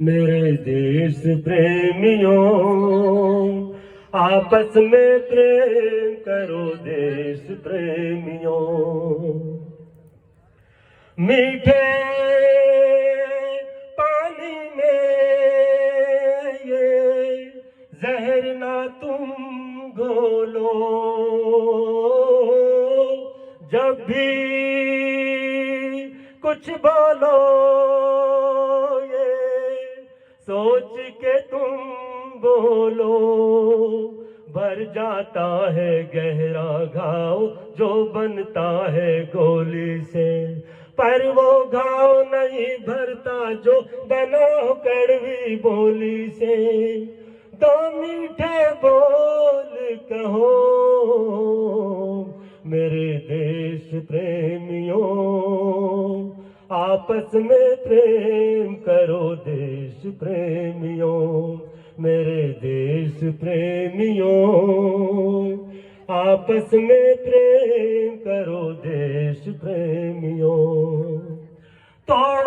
मेरे देश प्रेमियों, आपस में प्रेम करो देश प्रेमियों। मीठे पानी में ये जहर ना तुम घोलो। जब भी कुछ बोलो सोच के तुम बोलो। भर जाता है गहरा घाव जो बनता है गोली से, पर वो घाव नहीं भरता जो बना कड़वी बोली से। दो मीठे बोल कहो मेरे देश प्रेमियों, आपस में प्रेम करो देश प्रेमियों। मेरे देश प्रेमियों, आपस में प्रेम करो देश प्रेमियों। तोड़